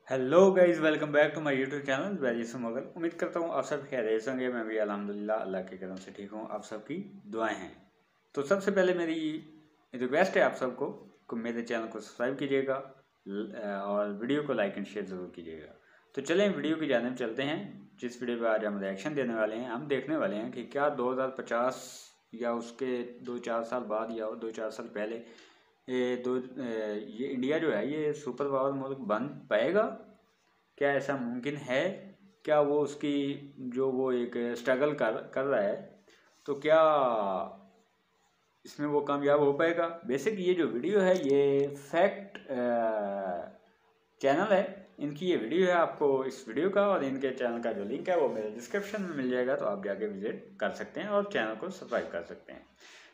Hello guys, welcome back to my YouTube channel values Mughal. उम्मीद करता हूँ आप सब खैरियत होंगे। मैं भी अल्हम्दुलिल्लाह अल्लाह के करम से ठीक हूँ। आप सबकी दुआएं हैं। तो सबसे पहले मेरी रिक्वेस्ट है आप सबको कि मेरे चैनल को सब्सक्राइब कीजिएगा और वीडियो को लाइक एंड शेयर ज़रूर कीजिएगा। तो चलें वीडियो की जानिब चलते हैं। जिस वीडियो पर आज हम रिएक्शन देने वाले हैं, हम देखने वाले हैं कि क्या 2050 या उसके 2-4 साल बाद या 2-4 साल पहले ये इंडिया जो है ये सुपर पावर मुल्क बन पाएगा। क्या ऐसा मुमकिन है? क्या वो उसकी जो वो एक स्ट्रगल कर रहा है, तो क्या इसमें वो कामयाब हो पाएगा? बेसिक ये जो वीडियो है ये फैक्ट चैनल है, इनकी ये वीडियो है। आपको इस वीडियो का और इनके चैनल का जो लिंक है वो मेरे डिस्क्रिप्शन में मिल जाएगा, तो आप जाके विजिट कर सकते हैं और चैनल को सब्सक्राइब कर सकते हैं।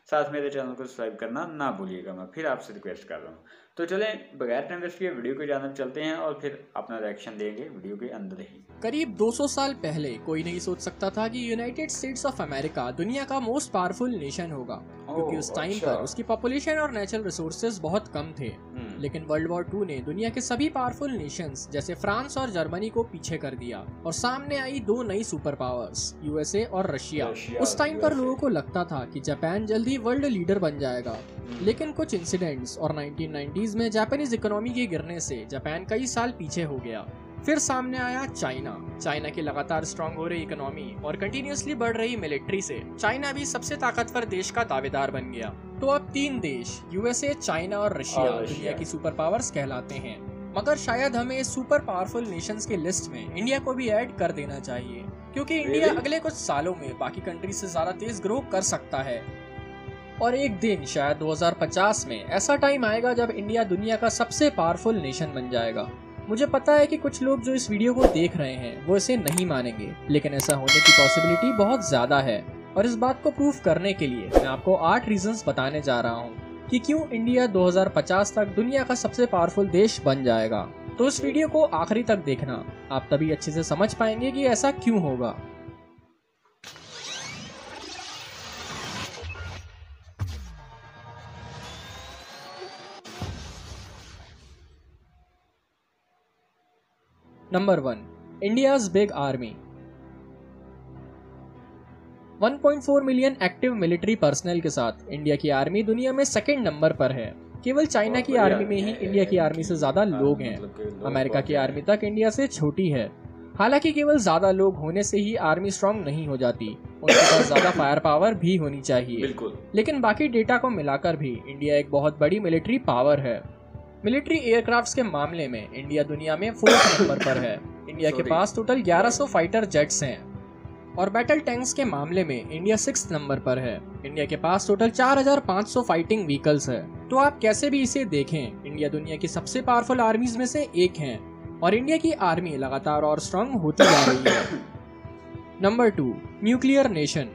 साथ मेरे चैनल को सब्सक्राइब करना ना भूलिएगा, मैं फिर आपसे रिक्वेस्ट कर रहा हूँ। तो चलें बगैर टाइम वेस्ट किए वीडियो की जानब चलते हैं और फिर अपना रिएक्शन देंगे वीडियो के अंदर ही। करीब 200 साल पहले कोई नहीं सोच सकता था कि यूनाइटेड स्टेट्स ऑफ अमेरिका दुनिया का मोस्ट पावरफुल नेशन होगा, क्योंकि उस टाइम पर उसकी पॉपुलेशन और नेचुरल रिसोर्सेज बहुत कम थे। लेकिन वर्ल्ड वॉर 2 ने दुनिया के सभी पावरफुल नेशंस जैसे फ्रांस और जर्मनी को पीछे कर दिया और सामने आई दो नई सुपर पावर्स, यूएसए और रशिया। उस टाइम पर लोगों को लगता था कि जापान जल्दी वर्ल्ड लीडर बन जाएगा, लेकिन कुछ इंसिडेंट्स और 1990s में जापानीज इकोनॉमी के गिरने से जापान कई साल पीछे हो गया। फिर सामने आया चाइना की लगातार स्ट्रांग हो रही इकोनॉमी और कंटिन्यूसली बढ़ रही मिलिट्री से चाइना भी सबसे ताकतवर देश का दावेदार बन गया। तो अब 3 देश यूएसए, चाइना और रशिया दुनिया की सुपर पावर्स कहलाते हैं। मगर शायद हमें सुपर पावरफुल नेशंस के लिस्ट में इंडिया को भी ऐड कर देना चाहिए, क्योंकि इंडिया अगले कुछ सालों में बाकी कंट्रीज से ज्यादा तेज ग्रो कर सकता है। और एक दिन शायद 2050 में ऐसा टाइम आएगा जब इंडिया दुनिया का सबसे पावरफुल नेशन बन जाएगा। मुझे पता है कि कुछ लोग जो इस वीडियो को देख रहे हैं वो इसे नहीं मानेंगे, लेकिन ऐसा होने की पॉसिबिलिटी बहुत ज्यादा है। और इस बात को प्रूफ करने के लिए मैं आपको 8 रीजंस बताने जा रहा हूँ कि क्यों इंडिया 2050 तक दुनिया का सबसे पावरफुल देश बन जाएगा। तो इस वीडियो को आखिरी तक देखना, आप तभी अच्छे से समझ पाएंगे कि ऐसा क्यों होगा। Number 1, India's big army. 1.4 million active military personnel के साथ इंडिया की आर्मी दुनिया में सेकंड नंबर पर है। केवल चाइना की आर्मी में ही इंडिया की आर्मी से ज्यादा लोग हैं। अमेरिका की आर्मी तक इंडिया से छोटी है। हालांकि केवल ज्यादा लोग होने से ही आर्मी स्ट्रांग नहीं हो जाती, उनके पास ज्यादा फायर पावर भी होनी चाहिए। लेकिन बाकी डेटा को मिलाकर भी इंडिया एक बहुत बड़ी मिलिट्री पावर है। मिलिट्री एयरक्राफ्ट्स के मामले में इंडिया दुनिया में 4th नंबर पर है। इंडिया के पास टोटल 1100 फाइटर जेट्स हैं। और बैटल टैंक्स के मामले में इंडिया 6th नंबर पर है। इंडिया के पास टोटल 4500 फाइटिंग व्हीकल्स है। तो आप कैसे भी इसे देखें, इंडिया दुनिया की सबसे पावरफुल आर्मीज में से एक है और इंडिया की आर्मी लगातार और स्ट्रांग होती जा रही है। Number 2, nuclear nation.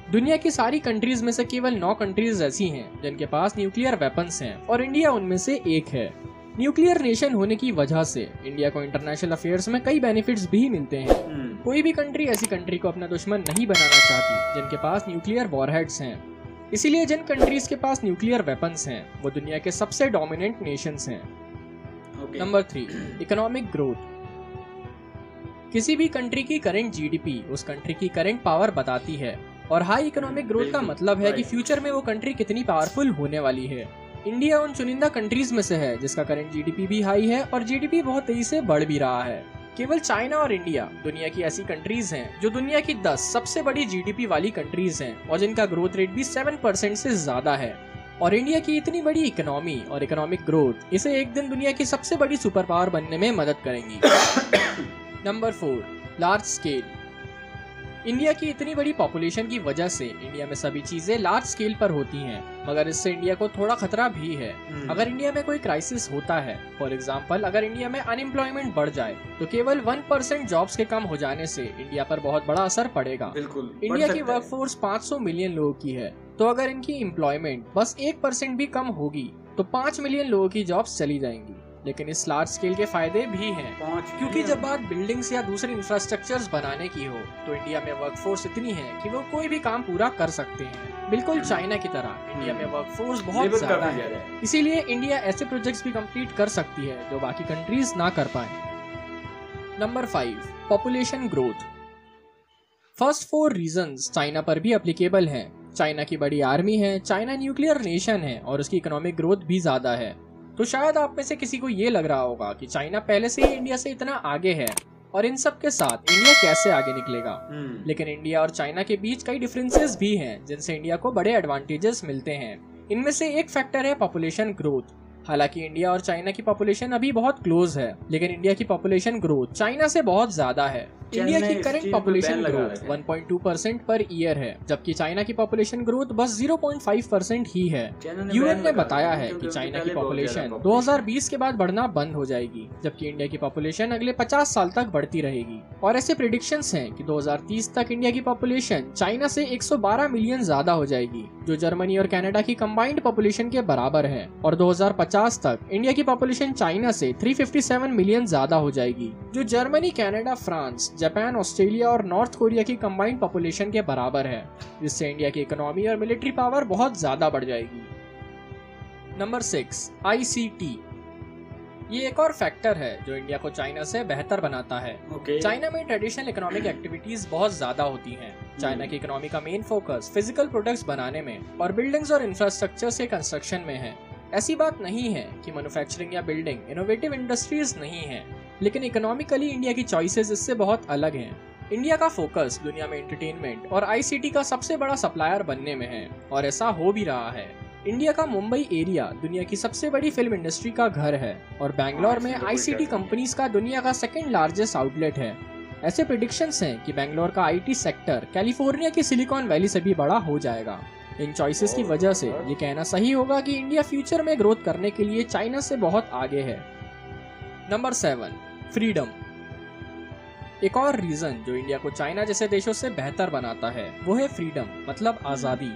दुनिया की सारी कंट्रीज में से केवल 9 कंट्रीज ऐसी हैं जिनके पास न्यूक्लियर वेपन्स हैं और इंडिया उनमें से एक है। न्यूक्लियर नेशन होने की वजह से इंडिया को इंटरनेशनल अफेयर्स में कई बेनिफिट्स भी मिलते हैं। कोई भी कंट्री ऐसी कंट्री को अपना दुश्मन नहीं बनाना चाहती जिनके पास न्यूक्लियर वॉरहेड्स हैं। इसीलिए जिन कंट्रीज के पास न्यूक्लियर वेपन्स हैं वो दुनिया के सबसे डोमिनेंट नेशंस हैं। Number 3, economic growth. किसी भी कंट्री की करंट जीडीपी उस कंट्री की करंट पावर बताती है, और हाई इकोनॉमिक ग्रोथ का मतलब है कि फ्यूचर में वो कंट्री कितनी पावरफुल होने वाली है। इंडिया उन चुनिंदा कंट्रीज में से है जिसका करंट जीडीपी भी हाई है और जीडीपी बहुत तेजी से बढ़ भी रहा है। केवल चाइना और इंडिया दुनिया की ऐसी कंट्रीज हैं जो दुनिया की 10 सबसे बड़ी जीडीपी वाली कंट्रीज हैं और जिनका ग्रोथ रेट भी 7% से ज्यादा है। और इंडिया की इतनी बड़ी इकोनॉमी और इकोनॉमिक ग्रोथ इसे एक दिन दुनिया की सबसे बड़ी सुपर पावर बनने में मदद करेंगी। Number 4, large scale. इंडिया की इतनी बड़ी पॉपुलेशन की वजह से इंडिया में सभी चीजें लार्ज स्केल पर होती हैं, मगर इससे इंडिया को थोड़ा खतरा भी है। अगर इंडिया में कोई क्राइसिस होता है, फॉर एग्जांपल अगर इंडिया में अनएम्प्लॉयमेंट बढ़ जाए, तो केवल 1% जॉब्स के कम हो जाने से इंडिया पर बहुत बड़ा असर पड़ेगा। इंडिया की वर्कफोर्स 500 मिलियन लोगों की है, तो अगर इनकी एम्प्लॉयमेंट बस 1% भी कम होगी तो 5 मिलियन लोगों की जॉब्स चली जाएंगी। लेकिन इस लार्ज स्केल के फायदे भी हैं, क्योंकि जब बात बिल्डिंग्स या दूसरे इंफ्रास्ट्रक्चर्स बनाने की हो तो इंडिया में वर्कफोर्स इतनी है कि वो कोई भी काम पूरा कर सकते हैं। बिल्कुल चाइना की तरह इंडिया में वर्कफोर्स बहुत ज्यादा है, इसीलिए इंडिया ऐसे प्रोजेक्ट्स भी कंप्लीट कर सकती है जो बाकी कंट्रीज ना कर पाए। Number 5, population growth. First 4 reasons China पर भी एप्लीकेबल हैं। चाइना की बड़ी आर्मी है, चाइना न्यूक्लियर नेशन है और उसकी इकोनॉमिक ग्रोथ भी ज्यादा है। तो शायद आप में से किसी को ये लग रहा होगा कि चाइना पहले से ही इंडिया से इतना आगे है और इन सब के साथ इंडिया कैसे आगे निकलेगा। लेकिन इंडिया और चाइना के बीच कई डिफरेंसेस भी हैं जिनसे इंडिया को बड़े एडवांटेजेस मिलते हैं। इनमें से एक फैक्टर है पॉपुलेशन ग्रोथ। हालांकि इंडिया और चाइना की पॉपुलेशन अभी बहुत क्लोज है, लेकिन इंडिया की पॉपुलेशन ग्रोथ चाइना से बहुत ज्यादा है। इंडिया की current population growth 1.2% per year है, जबकि चाइना की पॉपुलेशन ग्रोथ बस 0.5% ही है। यूएन ने बताया है कि चाइना की पॉपुलेशन 2020 के बाद बढ़ना बंद हो जाएगी, जबकि इंडिया की पॉपुलेशन अगले 50 साल तक बढ़ती रहेगी। और ऐसे प्रेडिक्शंस हैं कि 2030 तक इंडिया की पॉपुलेशन चाइना से 112 मिलियन ज्यादा हो जाएगी, जो जर्मनी और कनाडा की कंबाइंड पॉपुलेशन के बराबर है। और 2050 तक इंडिया की पॉपुलेशन चाइना से 357 मिलियन ज्यादा हो जाएगी, जो Germany, Canada, France, Japan, Australia और नॉर्थ कोरिया की कंबाइंड पॉपुलेशन के बराबर है, जिससे इंडिया की इकोनॉमी और मिलिट्री पावर बहुत ज्यादा बढ़ जाएगी। Number 6, ICT। ये एक और फैक्टर है जो इंडिया को चाइना से बेहतर बनाता है। चाइना में ट्रेडिशनल इकोनॉमिक एक्टिविटीज बहुत ज्यादा होती हैं। चाइना की इकोनॉमी का मेन फोकस फिजिकल प्रोडक्ट्स बनाने में और बिल्डिंग्स और इंफ्रास्ट्रक्चर से कंस्ट्रक्शन में है। ऐसी बात नहीं है कि मैन्युफैक्चरिंग या बिल्डिंग इनोवेटिव इंडस्ट्रीज नहीं है, लेकिन इकोनॉमिकली इंडिया की चॉइसेस इससे बहुत अलग हैं। इंडिया का फोकस दुनिया में एंटरटेनमेंट और ICT का सबसे बड़ा सप्लायर बनने में है, और ऐसा हो भी रहा है। इंडिया का मुंबई एरिया दुनिया की सबसे बड़ी फिल्म इंडस्ट्री का घर है और बैंगलोर में ICT कंपनीज का दुनिया का सेकंड लार्जेस्ट आउटलेट है। ऐसे प्रेडिक्शंस हैं कि बैंगलोर का IT सेक्टर कैलिफोर्निया की सिलिकॉन वैली से भी बड़ा हो जाएगा। इन चॉइसेस की वजह से ये कहना सही होगा कि इंडिया फ्यूचर में ग्रोथ करने के लिए चाइना से बहुत आगे है। Number 7, freedom. एक और रीजन जो इंडिया को चाइना जैसे देशों से बेहतर बनाता है वो है फ्रीडम, मतलब आज़ादी।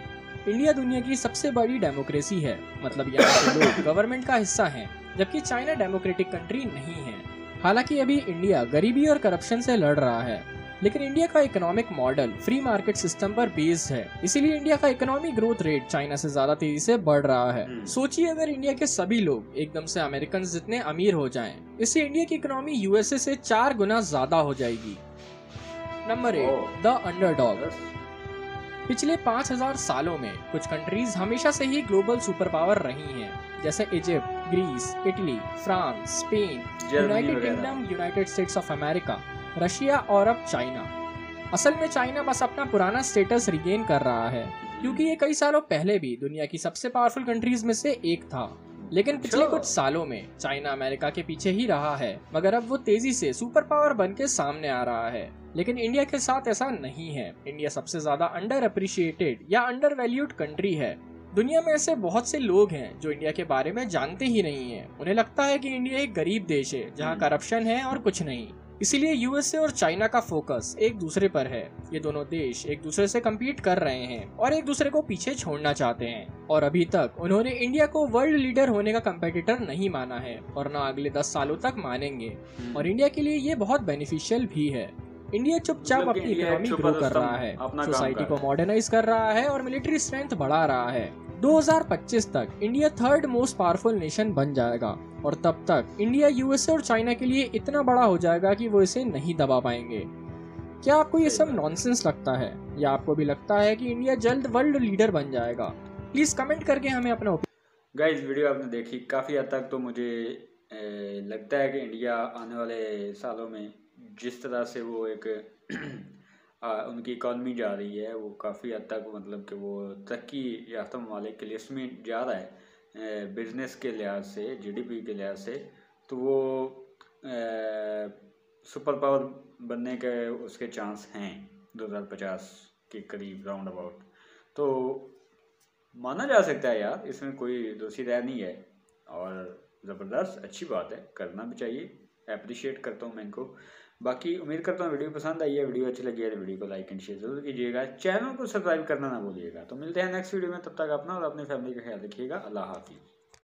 इंडिया दुनिया की सबसे बड़ी डेमोक्रेसी है, मतलब यहाँ के लोग गवर्नमेंट का हिस्सा हैं, जबकि चाइना डेमोक्रेटिक कंट्री नहीं है। हालांकि अभी इंडिया गरीबी और करप्शन से लड़ रहा है, लेकिन इंडिया का economic model free market system पर बेस्ड है, इसीलिए इंडिया का इकोनॉमिक ग्रोथ रेट चाइना से ज्यादा तेजी से बढ़ रहा है। सोचिए अगर इंडिया के सभी लोग एकदम से अमेरिकन जितने अमीर हो जाएं, इससे इंडिया की इकोनॉमी USA से 4 गुना ज्यादा हो जाएगी। Number 8, the underdog. पिछले 5000 सालों में कुछ कंट्रीज हमेशा से ही ग्लोबल सुपर पावर रही हैं, जैसे Egypt, Greece, Italy, France, Spain, United Kingdom, United States of America, Russia और अब चाइना। असल में चाइना बस अपना पुराना स्टेटस रिगेन कर रहा है, क्योंकि ये कई सालों पहले भी दुनिया की सबसे पावरफुल कंट्रीज में से एक था। लेकिन पिछले कुछ सालों में चाइना अमेरिका के पीछे ही रहा है, मगर अब वो तेजी से सुपर पावर बन के सामने आ रहा है। लेकिन इंडिया के साथ ऐसा नहीं है। इंडिया सबसे ज्यादा अंडर अप्रिशिएटेड या अंडर वैल्यूड कंट्री है। दुनिया में ऐसे बहुत से लोग हैं जो इंडिया के बारे में जानते ही नहीं है। उन्हें लगता है कि इंडिया एक गरीब देश है जहाँ करप्शन है और कुछ नहीं। इसीलिए USA और चाइना का फोकस एक दूसरे पर है। ये दोनों देश एक दूसरे से कम्पीट कर रहे हैं और एक दूसरे को पीछे छोड़ना चाहते हैं, और अभी तक उन्होंने इंडिया को वर्ल्ड लीडर होने का कंपेटिटर नहीं माना है और न अगले 10 सालों तक मानेंगे। और इंडिया के लिए ये बहुत बेनिफिशियल भी है। इंडिया चुपचाप अपनी इकोनॉमी ग्रो कर रहा है, सोसाइटी को मॉडर्नाइज कर रहा है और मिलिट्री स्ट्रेंथ बढ़ा रहा है। 2025 तक India 3rd most powerful nation बन जाएगा, और तब तक इंडिया USA और चाइना के लिए इतना बड़ा हो जाएगा कि वो इसे नहीं दबा पाएंगे। क्या आपको ये सब नॉनसेंस लगता है, या आपको भी लगता है कि इंडिया जल्द वर्ल्ड लीडर बन जाएगा? प्लीज कमेंट करके हमें अपना गाइस वीडियो आपने देखी, काफ़ी हद तक तो मुझे लगता है कि इंडिया आने वाले सालों में जिस तरह से वो एक उनकी इकॉनमी जा रही है, वो काफ़ी हद तक मतलब कि वो तरक्की याफ्ता ममालिक के लिस्ट में जा रहा है बिज़नेस के लिहाज से, GDP के लिहाज से। तो वो सुपर पावर बनने के उसके चांस हैं 2050 के करीब राउंड अबाउट। तो माना जा सकता है यार, इसमें कोई दोषी राय नहीं है, और ज़बरदस्त अच्छी बात है, करना भी चाहिए। अप्रिशिएट करता हूँ मैं इनको। बाकी उम्मीद करता हूँ वीडियो पसंद आई है। वीडियो अच्छी लगी है तो वीडियो को लाइक एंड शेयर जरूर कीजिएगा, चैनल को सब्सक्राइब करना ना भूलिएगा। तो मिलते हैं नेक्स्ट वीडियो में, तब तक अपना और अपनी फैमिली का ख्याल रखिएगा। अल्लाह हाफिज़।